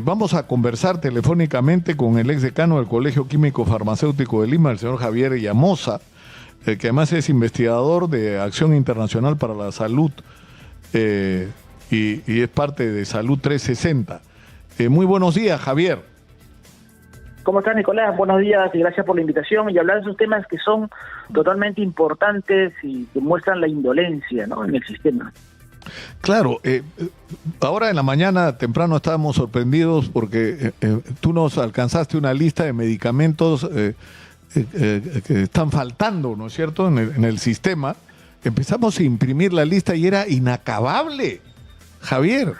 Vamos a conversar telefónicamente con el exdecano del Colegio Químico Farmacéutico de Lima, el señor Javier Llamosa, que además es investigador de Acción Internacional para la Salud y es parte de Salud 360. Muy buenos días, Javier. ¿Cómo estás, Nicolás? Buenos días y gracias por la invitación y hablar de esos temas que son totalmente importantes y que muestran la indolencia, ¿no?, en el sistema. Claro, ahora en la mañana temprano estábamos sorprendidos porque tú nos alcanzaste una lista de medicamentos que están faltando, ¿no es cierto?, en el sistema. Empezamos a imprimir la lista y era inacabable, Javier,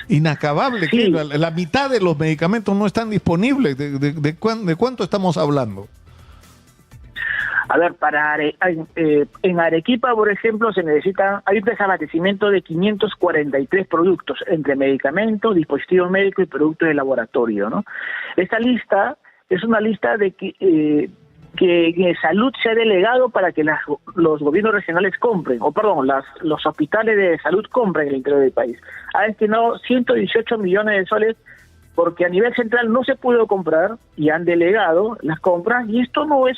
inacabable. Sí. Que la mitad de los medicamentos no están disponibles. ¿De cuánto estamos hablando? A ver, en Arequipa, por ejemplo, hay un desabastecimiento de 543 productos, entre medicamentos, dispositivos médicos y productos de laboratorio, ¿no? Esta lista es una lista de que Salud se ha delegado para que los gobiernos regionales compren, los hospitales de salud compren en el interior del país. Ha destinado 118 millones de soles porque a nivel central no se pudo comprar y han delegado las compras, y esto no es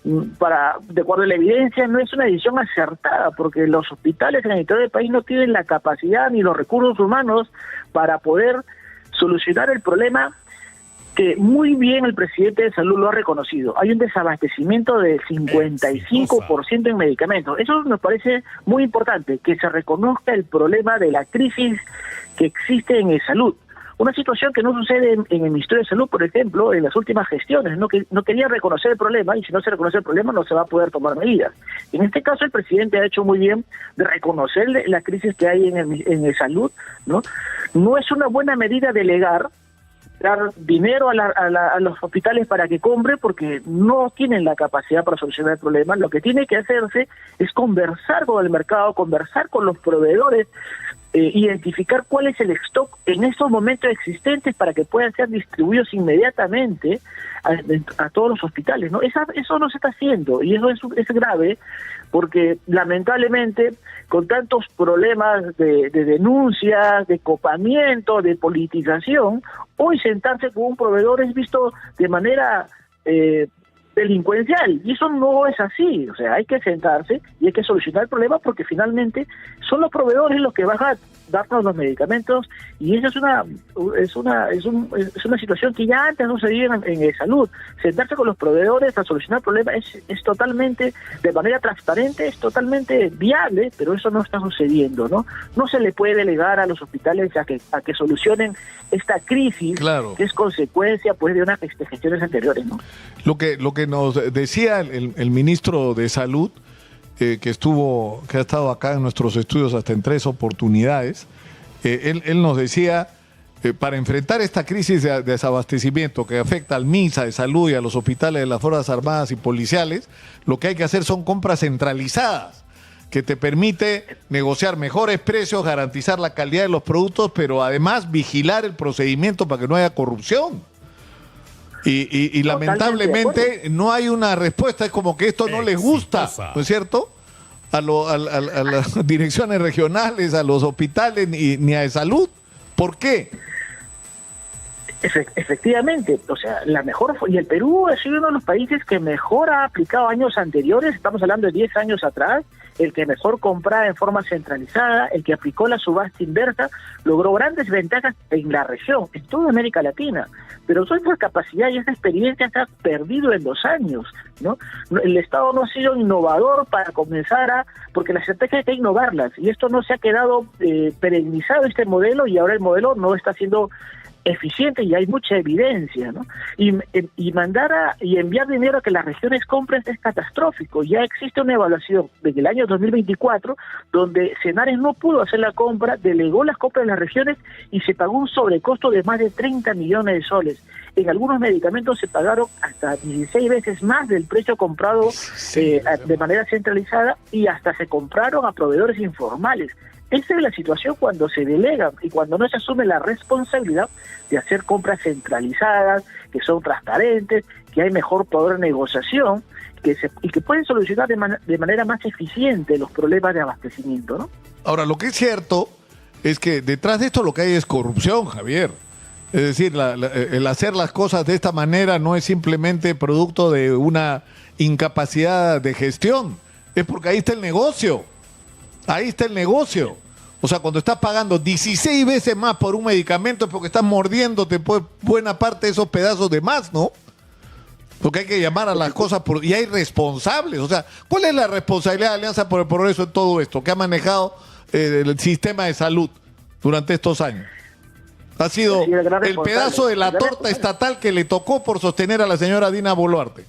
de acuerdo a la evidencia, no es una decisión acertada, porque los hospitales en el interior del país no tienen la capacidad ni los recursos humanos para poder solucionar el problema que muy bien el presidente de Salud lo ha reconocido. Hay un desabastecimiento del 55% en medicamentos. Eso me parece muy importante, que se reconozca el problema de la crisis que existe en salud. Una situación que no sucede en el Ministerio de Salud, por ejemplo, en las últimas gestiones. No quería reconocer el problema, y si no se reconoce el problema no se va a poder tomar medidas. En este caso el presidente ha hecho muy bien de reconocer la crisis que hay en el salud, ¿no? No es una buena medida delegar, dar dinero a los hospitales para que compren, porque no tienen la capacidad para solucionar el problema. Lo que tiene que hacerse es conversar con el mercado, conversar con los proveedores, identificar cuál es el stock en estos momentos existentes para que puedan ser distribuidos inmediatamente a todos los hospitales, ¿no? Eso no se está haciendo, y eso es grave, porque lamentablemente con tantos problemas de denuncias, de copamiento, de politización, hoy sentarse con un proveedor es visto de manera delincuencial, y eso no es así. O sea, hay que sentarse y hay que solucionar el problema, porque finalmente son los proveedores los que van a darnos los medicamentos, y esa es una situación que ya antes no se vivía en salud. Sentarse con los proveedores a solucionar el problema es totalmente, de manera transparente, es totalmente viable, pero eso no está sucediendo, ¿no? No se le puede delegar a los hospitales a que solucionen esta crisis, claro, que es consecuencia pues de unas gestiones anteriores, ¿no? Lo que nos decía el ministro de Salud, que ha estado acá en nuestros estudios hasta en 3 oportunidades, él nos decía, para enfrentar esta crisis de desabastecimiento que afecta al MINSA de Salud y a los hospitales de las Fuerzas Armadas y policiales, lo que hay que hacer son compras centralizadas, que te permite negociar mejores precios, garantizar la calidad de los productos, pero además vigilar el procedimiento para que no haya corrupción. Y lamentablemente no hay una respuesta, es como que esto no les gusta, ¿no es cierto?, a las direcciones regionales, a los hospitales ni a salud. ¿Por qué? Efectivamente, o sea, y el Perú ha sido uno de los países que mejor ha aplicado años anteriores, estamos hablando de 10 años atrás, el que mejor compraba en forma centralizada, el que aplicó la subasta inversa, logró grandes ventajas en la región, en toda América Latina, pero toda esa capacidad y esa experiencia se ha perdido en los años, ¿no? El Estado no ha sido innovador para comenzar porque las estrategias hay que innovarlas, y esto no se ha quedado perennizado este modelo, y ahora el modelo no está siendo eficiente y hay mucha evidencia, ¿no? Y mandar y enviar dinero a que las regiones compren es catastrófico. Ya existe una evaluación desde el año 2024 donde Senares no pudo hacer la compra, delegó las compras en las regiones y se pagó un sobrecosto de más de 30 millones de soles. En algunos medicamentos se pagaron hasta 16 veces más del precio comprado de manera centralizada, y hasta se compraron a proveedores informales. Esa es la situación cuando se delega y cuando no se asume la responsabilidad de hacer compras centralizadas, que son transparentes, que hay mejor poder de negociación y que pueden solucionar de manera más eficiente los problemas de abastecimiento, ¿no? Ahora, lo que es cierto es que detrás de esto lo que hay es corrupción, Javier. Es decir, el hacer las cosas de esta manera no es simplemente producto de una incapacidad de gestión, es porque ahí está el negocio. Ahí está el negocio. O sea, cuando estás pagando 16 veces más por un medicamento es porque estás mordiéndote pues, buena parte de esos pedazos de más, ¿no? Porque hay que llamar a las cosas y hay responsables. O sea, ¿cuál es la responsabilidad de Alianza por el Progreso en todo esto que ha manejado el sistema de salud durante estos años? Ha sido el pedazo de la torta estatal que le tocó por sostener a la señora Dina Boluarte.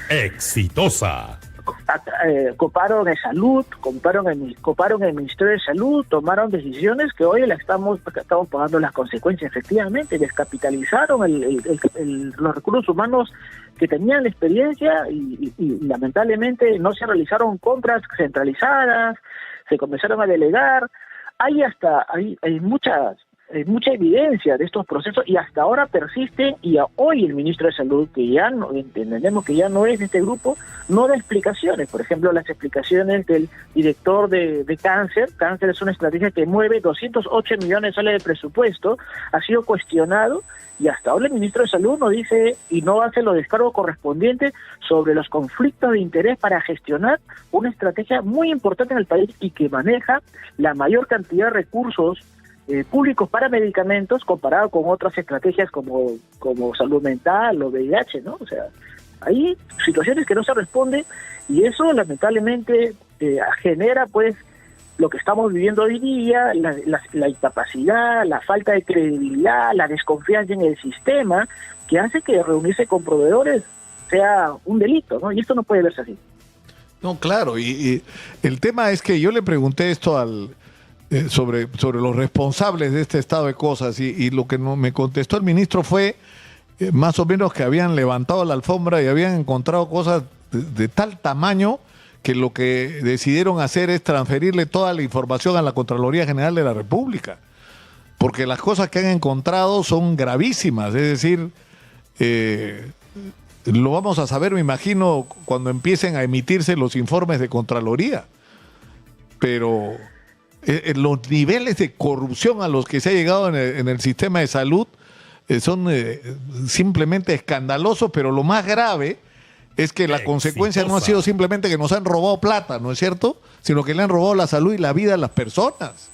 Exitosa. Coparon en salud, coparon el Ministerio de Salud, tomaron decisiones que hoy estamos pagando las consecuencias. Efectivamente, descapitalizaron los recursos humanos que tenían la experiencia y lamentablemente no se realizaron compras centralizadas, se comenzaron a delegar. Hay mucha evidencia de estos procesos y hasta ahora persisten, y hoy el ministro de Salud, que ya no entendemos que ya no es de este grupo, no da explicaciones. Por ejemplo, las explicaciones del director de cáncer. Cáncer es una estrategia que mueve 208 millones de soles de presupuesto, ha sido cuestionado y hasta ahora el ministro de Salud no dice y no hace los descargos correspondientes sobre los conflictos de interés para gestionar una estrategia muy importante en el país y que maneja la mayor cantidad de recursos públicos para medicamentos comparado con otras estrategias como salud mental o VIH, ¿no? O sea, hay situaciones que no se responden y eso lamentablemente genera pues lo que estamos viviendo hoy día, la incapacidad, la falta de credibilidad, la desconfianza en el sistema, que hace que reunirse con proveedores sea un delito, ¿no? Y esto no puede verse así. No, claro, y el tema es que yo le pregunté esto sobre los responsables de este estado de cosas y lo que me contestó el ministro fue más o menos que habían levantado la alfombra y habían encontrado cosas de tal tamaño que lo que decidieron hacer es transferirle toda la información a la Contraloría General de la República, porque las cosas que han encontrado son gravísimas, es decir, lo vamos a saber, me imagino, cuando empiecen a emitirse los informes de Contraloría, pero los niveles de corrupción a los que se ha llegado en el sistema de salud son simplemente escandalosos, pero lo más grave es que la consecuencia no ha sido simplemente que nos han robado plata, ¿no es cierto? Sino que le han robado la salud y la vida a las personas.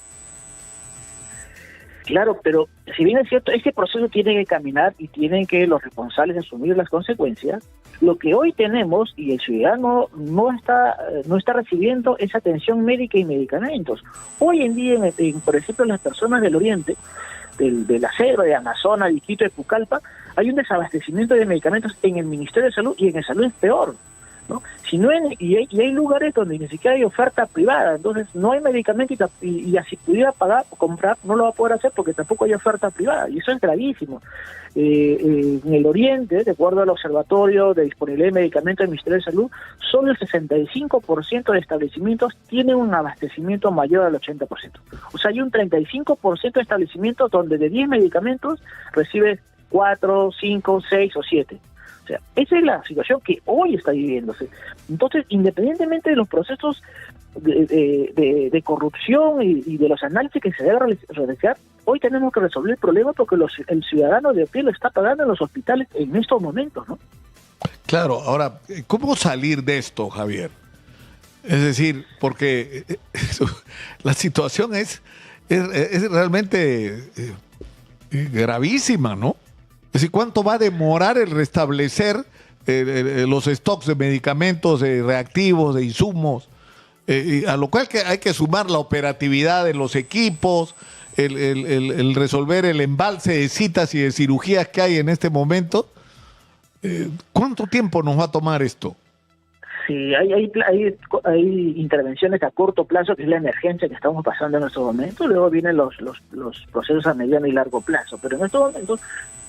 Claro, pero si bien es cierto, este proceso tiene que caminar y tienen que los responsables asumir las consecuencias. Lo que hoy tenemos y el ciudadano no está recibiendo es atención médica y medicamentos. Hoy en día, por ejemplo, las personas del Oriente, del Acero, de Amazonas, de Iquitos, de Pucallpa, hay un desabastecimiento de medicamentos en el Ministerio de Salud y en el Salud es peor, ¿no? Y hay lugares donde ni siquiera hay oferta privada, entonces no hay medicamento y si pudiera pagar o comprar no lo va a poder hacer porque tampoco hay oferta privada y eso es gravísimo. En el Oriente, de acuerdo al Observatorio de Disponibilidad de Medicamentos del Ministerio de Salud, solo el 65% de establecimientos tienen un abastecimiento mayor al 80%. O sea, hay un 35% de establecimientos donde de 10 medicamentos recibe 4, 5, 6 o 7. O sea, esa es la situación que hoy está viviéndose. Entonces, independientemente de los procesos de corrupción y de los análisis que se deben realizar, hoy tenemos que resolver el problema porque el ciudadano de a pie lo está pagando en los hospitales en estos momentos, ¿no? Claro, ahora, ¿cómo salir de esto, Javier? Es decir, porque la situación es realmente gravísima, ¿no? Es decir, ¿cuánto va a demorar el restablecer los stocks de medicamentos, de reactivos, de insumos? A lo cual hay que sumar la operatividad de los equipos, el resolver el embalse de citas y de cirugías que hay en este momento. ¿Cuánto tiempo nos va a tomar esto? Sí, hay intervenciones a corto plazo, que es la emergencia que estamos pasando en estos momentos, luego vienen los procesos a mediano y largo plazo, pero en estos momentos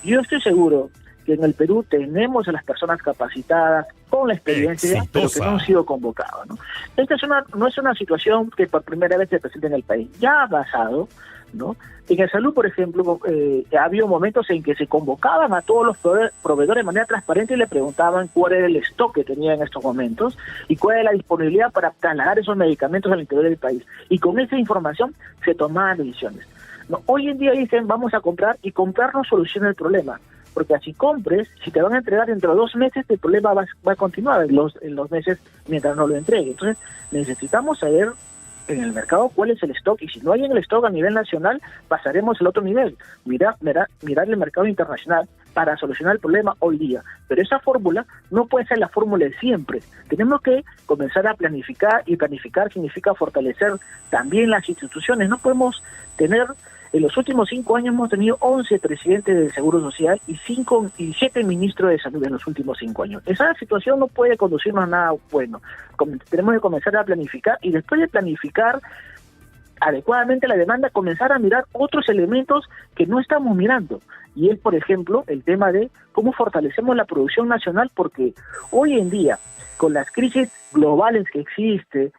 yo estoy seguro que en el Perú tenemos a las personas capacitadas con la experiencia, pero que no han sido convocados, ¿no? Esta no es una situación que por primera vez se presenta en el país, ya ha pasado, ¿no? En el salud, por ejemplo, ha habido momentos en que se convocaban a todos los proveedores de manera transparente y le preguntaban cuál era el stock que tenía en estos momentos y cuál era la disponibilidad para trasladar esos medicamentos al interior del país. Y con esa información se tomaban decisiones. No, hoy en día dicen vamos a comprar y comprar no soluciona el problema, porque así compres, si te van a entregar dentro de 2 meses, el problema va a continuar en los meses mientras no lo entregue. Entonces necesitamos saber en el mercado cuál es el stock, y si no hay en el stock a nivel nacional, pasaremos al otro nivel, mirar el mercado internacional para solucionar el problema hoy día. Pero esa fórmula no puede ser la fórmula de siempre. Tenemos que comenzar a planificar, y planificar significa fortalecer también las instituciones. No podemos tener, en los últimos 5 años hemos tenido 11 presidentes del Seguro Social y 7 ministros de Salud en los últimos 5 años. Esa situación no puede conducirnos a nada bueno. Tenemos que comenzar a planificar, y después de planificar adecuadamente la demanda, comenzar a mirar otros elementos que no estamos mirando. Y es, por ejemplo, el tema de cómo fortalecemos la producción nacional, porque hoy en día, con las crisis globales que existe,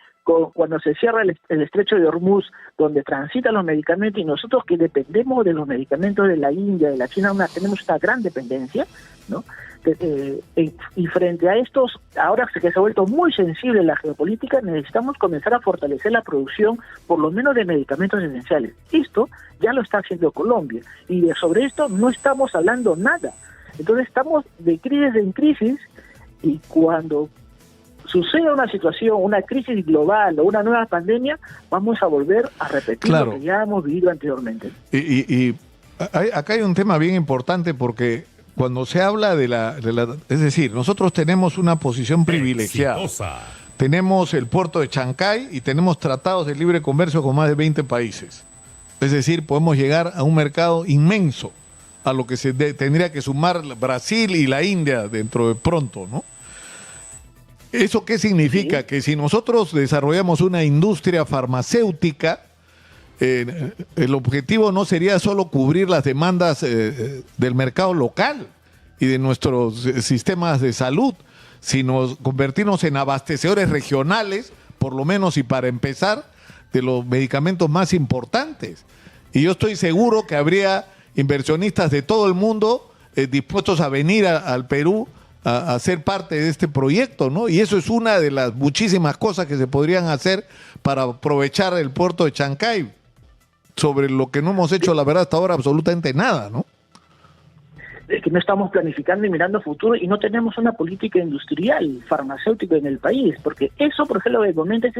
cuando se cierra el estrecho de Hormuz, donde transitan los medicamentos, y nosotros que dependemos de los medicamentos de la India, de la China, tenemos una gran dependencia, ¿no? Y frente a estos, ahora que se ha vuelto muy sensible la geopolítica, necesitamos comenzar a fortalecer la producción, por lo menos de medicamentos esenciales. Esto ya lo está haciendo Colombia, y sobre esto no estamos hablando nada. Entonces estamos de crisis en crisis, y cuando suceda una situación, una crisis global o una nueva pandemia, vamos a volver a repetir lo que ya hemos vivido anteriormente. Y acá hay un tema bien importante, porque cuando se habla es decir, nosotros tenemos una posición privilegiada. Tenemos el puerto de Chancay y tenemos tratados de libre comercio con más de 20 países. Es decir, podemos llegar a un mercado inmenso, a lo que se tendría que sumar Brasil y la India dentro de pronto, ¿no? ¿Eso qué significa? Sí. Que si nosotros desarrollamos una industria farmacéutica, el objetivo no sería solo cubrir las demandas del mercado local y de nuestros sistemas de salud, sino convertirnos en abastecedores regionales, por lo menos y para empezar, de los medicamentos más importantes. Y yo estoy seguro que habría inversionistas de todo el mundo dispuestos a venir al Perú a ser parte de este proyecto, ¿no? Y eso es una de las muchísimas cosas que se podrían hacer para aprovechar el puerto de Chancay, sobre lo que no hemos hecho, la verdad, hasta ahora absolutamente nada, ¿no? Es que no estamos planificando y mirando futuro, y no tenemos una política industrial farmacéutica en el país, porque eso, por ejemplo, de momento es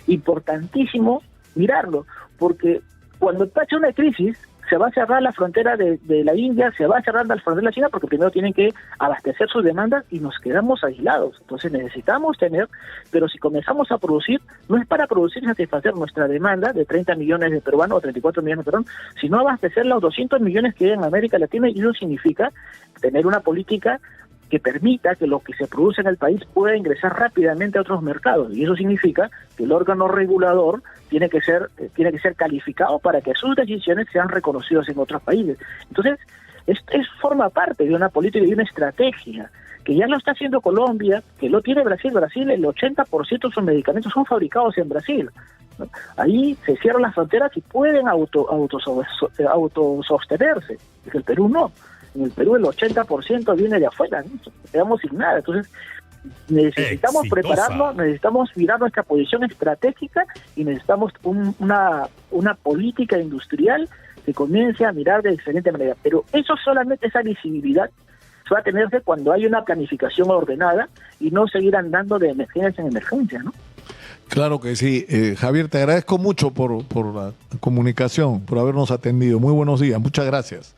importantísimo mirarlo, porque cuando pasa una crisis, se va a cerrar la frontera de la India, se va a cerrar la frontera de la China, porque primero tienen que abastecer sus demandas y nos quedamos aislados. Entonces necesitamos tener, pero si comenzamos a producir, no es para producir y satisfacer nuestra demanda de 30 millones de peruanos o 34 millones de peruanos, sino abastecer los 200 millones que hay en América Latina, y eso significa tener una política que permita que lo que se produce en el país pueda ingresar rápidamente a otros mercados, y eso significa que el órgano regulador tiene que ser calificado para que sus decisiones sean reconocidas en otros países. Entonces, forma parte de una política y una estrategia que ya lo está haciendo Colombia, que lo tiene Brasil. Brasil, el 80% de sus medicamentos son fabricados en Brasil, ¿no? Ahí se cierran las fronteras y pueden autosostenerse, porque el Perú no. En el Perú el 80% viene de afuera, ¿no? Quedamos sin nada. Entonces necesitamos prepararnos, necesitamos mirar nuestra posición estratégica, y necesitamos una política industrial que comience a mirar de diferente manera. Pero eso solamente, esa visibilidad, se va a tenerse cuando hay una planificación ordenada y no seguir andando de emergencia en emergencia, ¿no? Claro que sí. Javier, te agradezco mucho por la comunicación, por habernos atendido. Muy buenos días, muchas gracias.